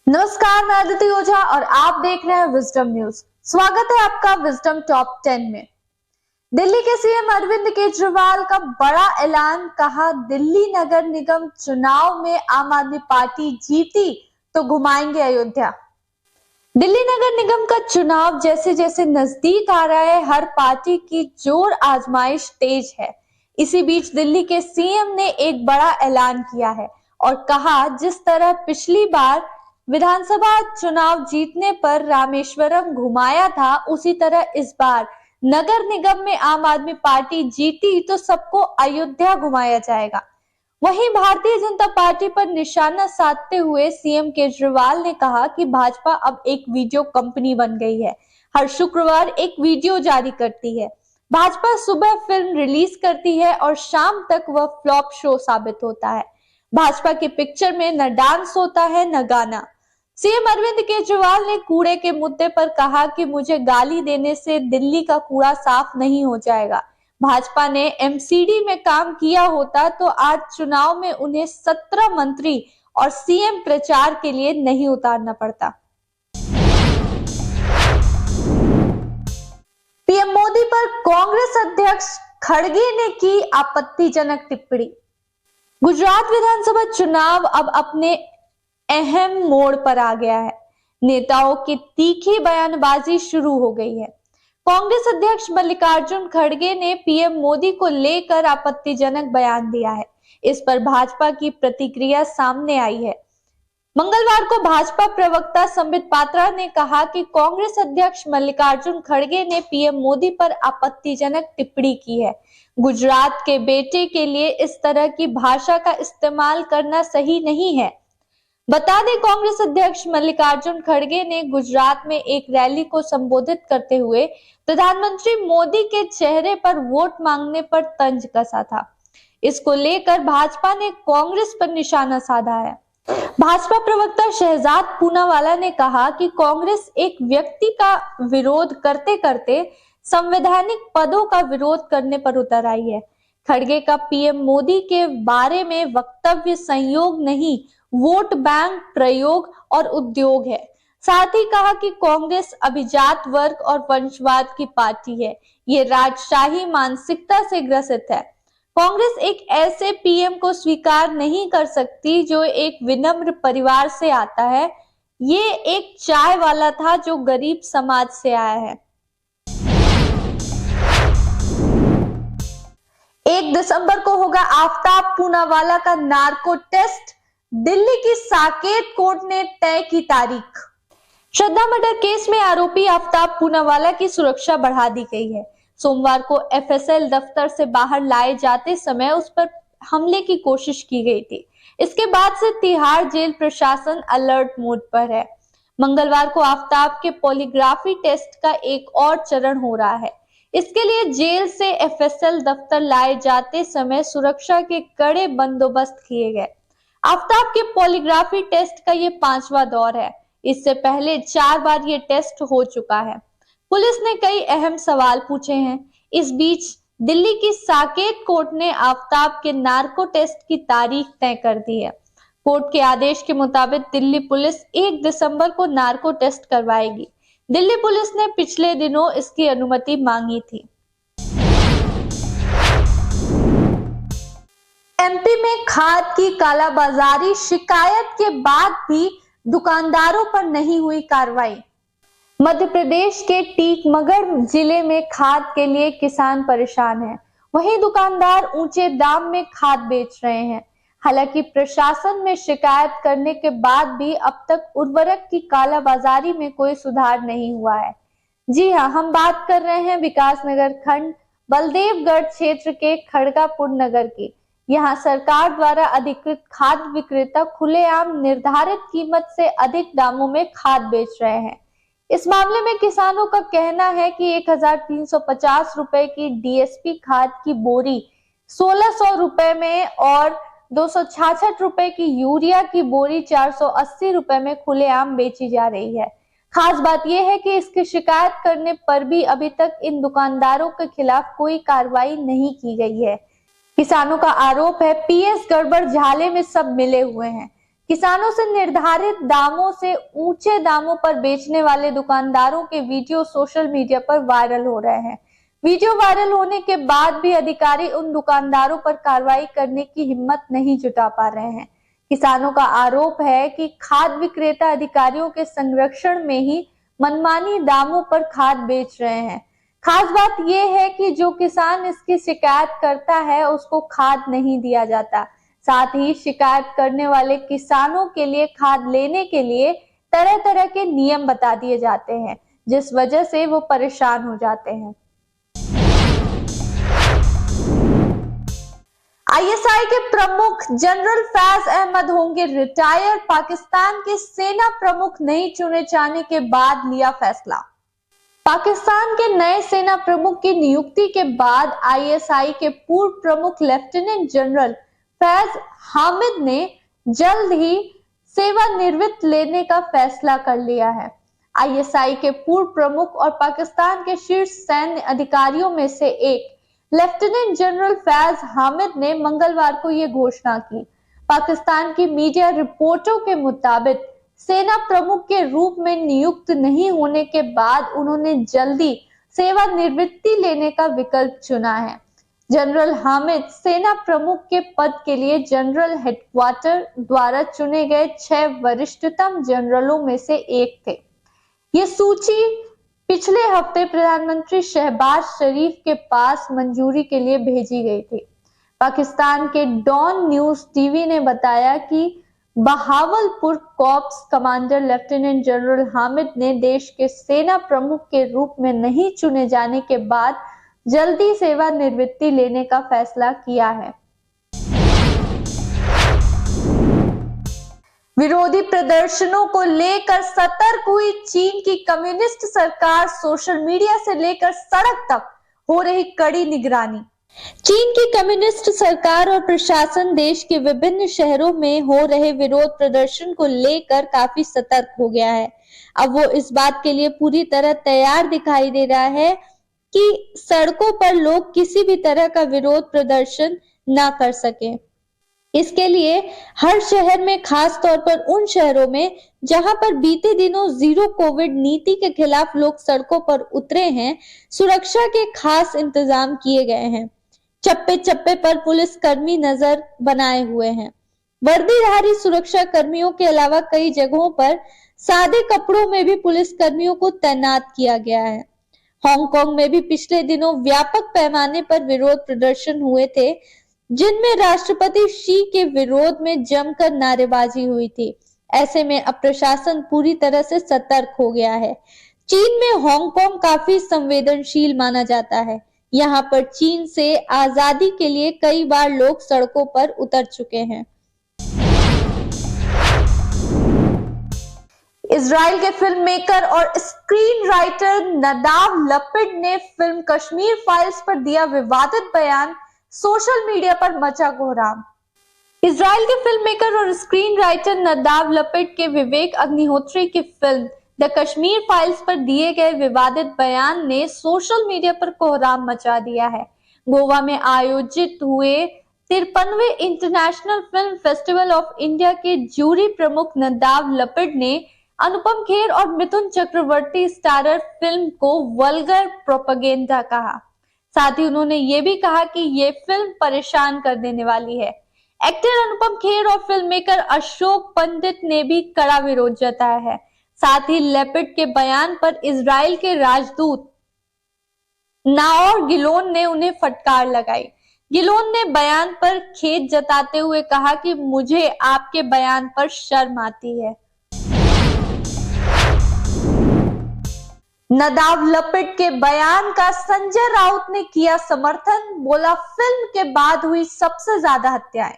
नमस्कार, मैं अदिति ओझा और आप देख रहे हैं विजडम न्यूज। स्वागत है आपका विजडम टॉप 10 में। दिल्ली के सीएम अरविंद केजरीवाल का बड़ा ऐलान, कहा दिल्ली नगर निगम चुनाव में आम आदमी पार्टी जीती तो घुमाएंगे अयोध्या। दिल्ली नगर निगम का चुनाव जैसे जैसे नजदीक आ रहा है, हर पार्टी की जोर आजमाइश तेज है। इसी बीच दिल्ली के सीएम ने एक बड़ा ऐलान किया है और कहा, जिस तरह पिछली बार विधानसभा चुनाव जीतने पर रामेश्वरम घुमाया था, उसी तरह इस बार नगर निगम में आम आदमी पार्टी जीती तो सबको अयोध्या घुमाया जाएगा। वहीं भारतीय जनता पार्टी पर निशाना साधते हुए सीएम केजरीवाल ने कहा कि भाजपा अब एक वीडियो कंपनी बन गई है, हर शुक्रवार एक वीडियो जारी करती है। भाजपा सुबह फिल्म रिलीज करती है और शाम तक वह फ्लॉप शो साबित होता है। भाजपा की पिक्चर में न डांस होता है न गाना। सीएम अरविंद केजरीवाल ने कूड़े के मुद्दे पर कहा कि मुझे गाली देने से दिल्ली का कूड़ा साफ नहीं हो जाएगा। भाजपा ने एमसीडी में काम किया होता तो आज चुनाव में उन्हें 17 मंत्री और सीएम प्रचार के लिए नहीं उतारना पड़ता। पीएम मोदी पर कांग्रेस अध्यक्ष खड़गे ने की आपत्तिजनक टिप्पणी। गुजरात विधानसभा चुनाव अब अपने अहम मोड़ पर आ गया है। नेताओं की तीखी बयानबाजी शुरू हो गई है। कांग्रेस अध्यक्ष मल्लिकार्जुन खड़गे ने पीएम मोदी को लेकर आपत्तिजनक बयान दिया है। इस पर भाजपा की प्रतिक्रिया सामने आई है। मंगलवार को भाजपा प्रवक्ता संबित पात्रा ने कहा कि कांग्रेस अध्यक्ष मल्लिकार्जुन खड़गे ने पीएम मोदी पर आपत्तिजनक टिप्पणी की है। गुजरात के बेटे के लिए इस तरह की भाषा का इस्तेमाल करना सही नहीं है। बता दें, कांग्रेस अध्यक्ष मल्लिकार्जुन खड़गे ने गुजरात में एक रैली को संबोधित करते हुए प्रधानमंत्री मोदी के चेहरे पर वोट मांगने पर तंज कसा था। इसको लेकर भाजपा ने कांग्रेस पर निशाना साधा है। भाजपा प्रवक्ता शहजाद पूनावाला ने कहा कि कांग्रेस एक व्यक्ति का विरोध करते करते संवैधानिक पदों का विरोध करने पर उतर आई है। खड़गे का पीएम मोदी के बारे में वक्तव्य संयोग नहीं, वोट बैंक प्रयोग और उद्योग है। साथ ही कहा कि कांग्रेस अभिजात वर्ग और वंशवाद की पार्टी है। ये राजशाही मानसिकता से ग्रसित है। कांग्रेस एक ऐसे पीएम को स्वीकार नहीं कर सकती जो एक विनम्र परिवार से आता है। ये एक चाय वाला था जो गरीब समाज से आया है। 1 दिसंबर को होगा आफ्ताब पूनावाला का नार्को टेस्ट। दिल्ली की साकेत कोर्ट ने तय की तारीख। श्रद्धा मर्डर केस में आरोपी आफ्ताब पूनावाला की सुरक्षा बढ़ा दी गई है। सोमवार को एफएसएल दफ्तर से बाहर लाए जाते समय उस पर हमले की कोशिश की गई थी। इसके बाद से तिहाड़ जेल प्रशासन अलर्ट मोड पर है। मंगलवार को आफ्ताब के पॉलीग्राफी टेस्ट का एक और चरण हो रहा है। इसके लिए जेल से एफएसएल दफ्तर लाए जाते समय सुरक्षा के कड़े बंदोबस्त किए गए। आफ्ताब के पॉलीग्राफी टेस्ट का ये 5वां दौर है। इससे पहले 4 बार ये टेस्ट हो चुका है। पुलिस ने कई अहम सवाल पूछे हैं। इस बीच दिल्ली की साकेत कोर्ट ने आफ्ताब के नार्को टेस्ट की तारीख तय कर दी है। कोर्ट के आदेश के मुताबिक दिल्ली पुलिस 1 दिसंबर को नार्को टेस्ट करवाएगी। दिल्ली पुलिस ने पिछले दिनों इसकी अनुमति मांगी थी। एमपी में खाद की कालाबाजारी, शिकायत के बाद भी दुकानदारों पर नहीं हुई कार्रवाई। मध्य प्रदेश के टीकमगढ़ जिले में खाद के लिए किसान परेशान हैं। वहीं दुकानदार ऊंचे दाम में खाद बेच रहे हैं। हालांकि प्रशासन में शिकायत करने के बाद भी अब तक उर्वरक की कालाबाजारी में कोई सुधार नहीं हुआ है। जी हां, हम बात कर रहे हैं विकासनगर खंड बलदेवगढ़ क्षेत्र के खड़गापुर नगर की। यहाँ सरकार द्वारा अधिकृत खाद विक्रेता खुलेआम निर्धारित कीमत से अधिक दामों में खाद बेच रहे हैं। इस मामले में किसानों का कहना है कि 1350 रुपए की डीएसपी खाद की बोरी 1600 रुपए में और 266 रुपए की यूरिया की बोरी 480 रुपए में खुलेआम बेची जा रही है। खास बात यह है कि इसकी शिकायत करने पर भी अभी तक इन दुकानदारों के खिलाफ कोई कार्रवाई नहीं की गई है। किसानों का आरोप है पीएस गड़बड़ झाले में सब मिले हुए हैं। किसानों से निर्धारित दामों से ऊंचे दामों पर बेचने वाले दुकानदारों के वीडियो सोशल मीडिया पर वायरल हो रहे हैं। वीडियो वायरल होने के बाद भी अधिकारी उन दुकानदारों पर कार्रवाई करने की हिम्मत नहीं जुटा पा रहे हैं। किसानों का आरोप है कि खाद विक्रेता अधिकारियों के संरक्षण में ही मनमानी दामों पर खाद बेच रहे हैं। खास बात यह है कि जो किसान इसकी शिकायत करता है उसको खाद नहीं दिया जाता। साथ ही शिकायत करने वाले किसानों के लिए खाद लेने के लिए तरह तरह के नियम बता दिए जाते हैं, जिस वजह से वो परेशान हो जाते हैं। आईएसआई के प्रमुख जनरल फैज अहमद होंगे रिटायर। पाकिस्तान के सेना प्रमुख नहीं चुने जाने के बाद लिया फैसला। पाकिस्तान के नए सेना प्रमुख की नियुक्ति के बाद आईएसआई के पूर्व प्रमुख लेफ्टिनेंट जनरल फैज हामिद ने जल्द ही सेवानिवृत्त लेने का फैसला कर लिया है। आईएसआई के पूर्व प्रमुख और पाकिस्तान के शीर्ष सैन्य अधिकारियों में से एक लेफ्टिनेंट जनरल फैज हामिद ने मंगलवार को यह घोषणा की। पाकिस्तान की मीडिया रिपोर्टों के मुताबिक सेना प्रमुख के रूप में नियुक्त नहीं होने के बाद उन्होंने जल्दी सेवानिवृत्ति लेने का विकल्प चुना है। जनरल हामिद सेना प्रमुख के पद के लिए जनरल हेडक्वार्टर द्वारा चुने गए 6 वरिष्ठतम जनरलों में से एक थे। ये सूची पिछले हफ्ते प्रधानमंत्री शहबाज शरीफ के पास मंजूरी के लिए भेजी गई थी। पाकिस्तान के डॉन न्यूज टीवी ने बताया कि Bahawalpur corps commander lieutenant general Hamid ने देश के सेना प्रमुख के रूप में नहीं चुने जाने के बाद जल्दी सेवानिवृत्ति लेने का फैसला किया है। विरोधी प्रदर्शनों को लेकर सतर्क हुई चीन की कम्युनिस्ट सरकार। सोशल मीडिया से लेकर सड़क तक हो रही कड़ी निगरानी। चीन की कम्युनिस्ट सरकार और प्रशासन देश के विभिन्न शहरों में हो रहे विरोध प्रदर्शन को लेकर काफी सतर्क हो गया है। अब वो इस बात के लिए पूरी तरह तैयार दिखाई दे रहा है कि सड़कों पर लोग किसी भी तरह का विरोध प्रदर्शन ना कर सके। इसके लिए हर शहर में, खास तौर पर उन शहरों में जहां पर बीते दिनों जीरो कोविड नीति के खिलाफ लोग सड़कों पर उतरे हैं, सुरक्षा के खास इंतजाम किए गए हैं। चप्पे चप्पे पर पुलिस कर्मी नजर बनाए हुए हैं। वर्दीधारी सुरक्षा कर्मियों के अलावा कई जगहों पर सादे कपड़ों में भी पुलिस कर्मियों को तैनात किया गया है। हांगकांग में भी पिछले दिनों व्यापक पैमाने पर विरोध प्रदर्शन हुए थे, जिनमें राष्ट्रपति शी के विरोध में जमकर नारेबाजी हुई थी। ऐसे में अब प्रशासन पूरी तरह से सतर्क हो गया है। चीन में हांगकांग काफी संवेदनशील माना जाता है। यहाँ पर चीन से आजादी के लिए कई बार लोग सड़कों पर उतर चुके हैं। इजराइल के फिल्म मेकर और स्क्रीन राइटर नदाव लपिड ने फिल्म कश्मीर फाइल्स पर दिया विवादित बयान। सोशल मीडिया पर मचा कोहराम। इजराइल के फिल्म मेकर और स्क्रीन राइटर नदाव लपिड के विवेक अग्निहोत्री की फिल्म द कश्मीर फाइल्स पर दिए गए विवादित बयान ने सोशल मीडिया पर कोहराम मचा दिया है। गोवा में आयोजित हुए 53वें international film festival of India के जूरी प्रमुख नदाव लपिड ने अनुपम खेर और मिथुन चक्रवर्ती स्टारर फिल्म को वल्गर प्रोपेगेंडा कहा। साथ ही उन्होंने ये भी कहा कि ये फिल्म परेशान कर देने वाली है। एक्टर अनुपम खेर और फिल्म मेकर अशोक पंडित ने भी कड़ा विरोध जताया है। साथ ही लेपिड के बयान पर इजराइल के राजदूत नाओर गिलोन ने उन्हें फटकार लगाई। गिलोन ने बयान पर खेद जताते हुए कहा कि मुझे आपके बयान पर शर्म आती है। नदाव लपिड के बयान का संजय राउत ने किया समर्थन। बोला, फिल्म के बाद हुई सबसे ज्यादा हत्याएं।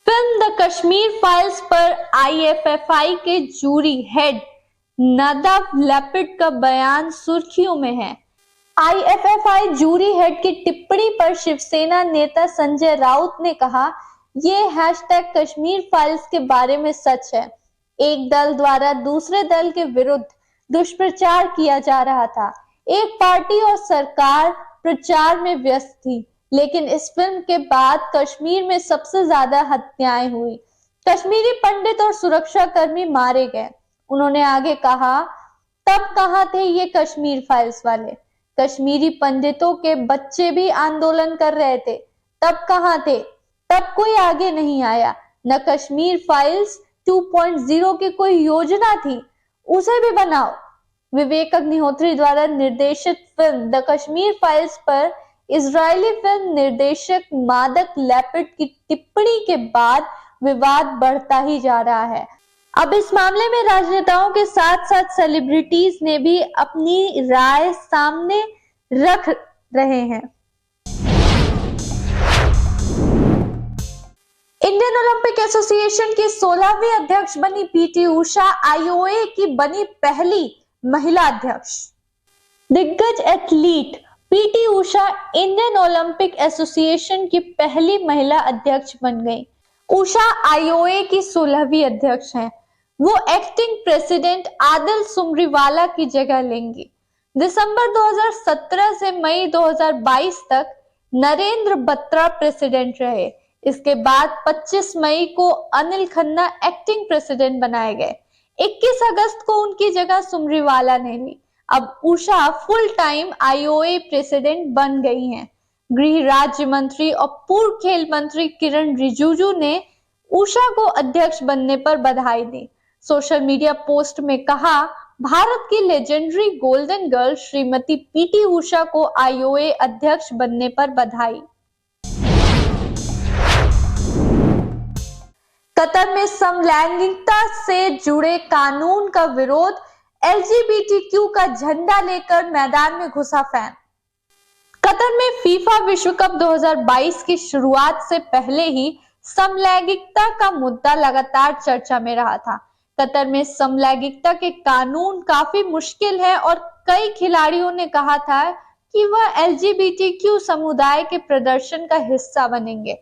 फिल्म द कश्मीर फाइल्स पर आईएफएफआई के जूरी हेड नदाव लपिड का बयान सुर्खियों में है। आईएफएफआई जूरी हेड की टिप्पणी पर शिवसेना नेता संजय राउत ने कहा, ये हैशटैग कश्मीर फाइल्स के बारे में सच है। एक दल द्वारा दूसरे दल के विरुद्ध दुष्प्रचार किया जा रहा था। एक पार्टी और सरकार प्रचार में व्यस्त थी, लेकिन इस फिल्म के बाद कश्मीर में सबसे ज्यादा हत्याएं हुई। कश्मीरी पंडित और सुरक्षा कर्मी मारे गए। उन्होंने आगे कहा, तब कहां थे ये कश्मीर फाइल्स वाले? कश्मीरी पंडितों के बच्चे भी आंदोलन कर रहे थे, तब कहां थे? तब कोई आगे नहीं आया। न कश्मीर फाइल्स 2.0 की कोई योजना थी, उसे भी बनाओ। विवेक अग्निहोत्री द्वारा निर्देशित फिल्म द कश्मीर फाइल्स पर इजरायली फिल्म निर्देशक मादक लैपिड की टिप्पणी के बाद विवाद बढ़ता ही जा रहा है। अब इस मामले में राजनेताओं के साथ साथ सेलिब्रिटीज ने भी अपनी राय सामने रख रहे हैं। इंडियन ओलंपिक एसोसिएशन की 16वीं अध्यक्ष बनी पीटी उषा आईओए की बनी पहली महिला अध्यक्ष। दिग्गज athlete PT Usha Indian Olympic association की पहली महिला अध्यक्ष बन गई। उषा आईओए की 16वीं अध्यक्ष हैं। वो एक्टिंग प्रेसिडेंट आदिल सुमरीवाला की जगह लेंगी। दिसंबर 2017 से मई 2022 तक नरेंद्र बत्रा प्रेसिडेंट रहे। इसके बाद 25 मई को अनिल खन्ना एक्टिंग प्रेसिडेंट बनाए गए। 21 अगस्त को उनकी जगह सुमरीवाला ने ली। अब Usha full time IOA president बन गई हैं। गृह राज्य मंत्री और पूर्व खेल मंत्री किरण रिजिजू ने उषा को अध्यक्ष बनने पर बधाई दी। सोशल मीडिया पोस्ट में कहा, भारत की legendary golden girl Shrimati P T Usha को आईओए अध्यक्ष बनने पर बधाई। कतर में समलैंगिकता से जुड़े कानून का विरोध, एलजीबीटीक्यू का झंडा लेकर मैदान में घुसा फैन। कतर में फीफा विश्व कप 2022 की शुरुआत से पहले ही समलैंगिकता का मुद्दा लगातार चर्चा में रहा था। कतर में समलैंगिकता के कानून काफी मुश्किल है और कई खिलाड़ियों ने कहा था कि वह एलजीबीटीक्यू समुदाय के प्रदर्शन का हिस्सा बनेंगे।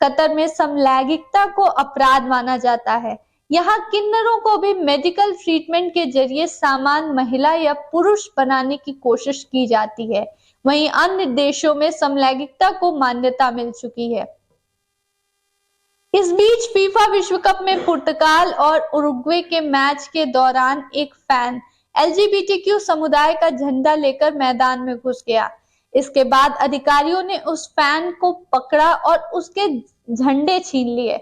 कतर में समलैंगिकता को अपराध माना जाता है। यहाँ किन्नरों को भी मेडिकल ट्रीटमेंट के जरिए समान महिला या पुरुष बनाने की कोशिश की जाती है। वहीं अन्य देशों में समलैंगिकता को मान्यता मिल चुकी है। इस बीच फीफा विश्व कप में पुर्तगाल और उरुग्वे के मैच के दौरान एक फैन एलजीबीटीक्यू समुदाय का झंडा लेकर मैदान में घुस गया। इसके बाद अधिकारियों ने उस फैन को पकड़ा और उसके झंडे छीन लिए।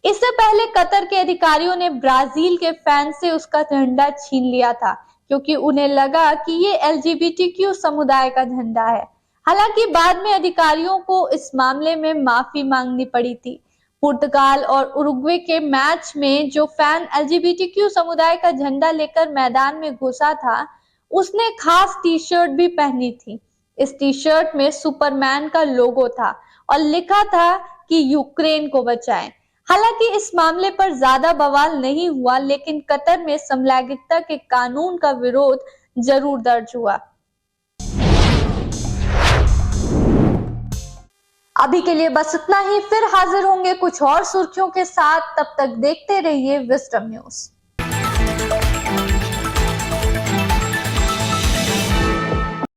इससे पहले कतर के अधिकारियों ने ब्राजील के फैन से उसका झंडा छीन लिया था, क्योंकि उन्हें लगा कि ये एलजीबीटीक्यू समुदाय का झंडा है। हालांकि बाद में अधिकारियों को इस मामले में माफी मांगनी पड़ी थी। पुर्तगाल और उरुग्वे के मैच में जो फैन एलजीबीटीक्यू समुदाय का झंडा लेकर मैदान में घुसा था, उसने खास टी शर्ट भी पहनी थी। इस टी शर्ट में सुपरमैन का लोगो था और लिखा था कि यूक्रेन को बचाएं। हालांकि इस मामले पर ज्यादा बवाल नहीं हुआ, लेकिन कतर में समलैंगिकता के कानून का विरोध जरूर दर्ज हुआ। अभी के लिए बस इतना ही। फिर हाजिर होंगे कुछ और सुर्खियों के साथ। तब तक देखते रहिए विजडम न्यूज।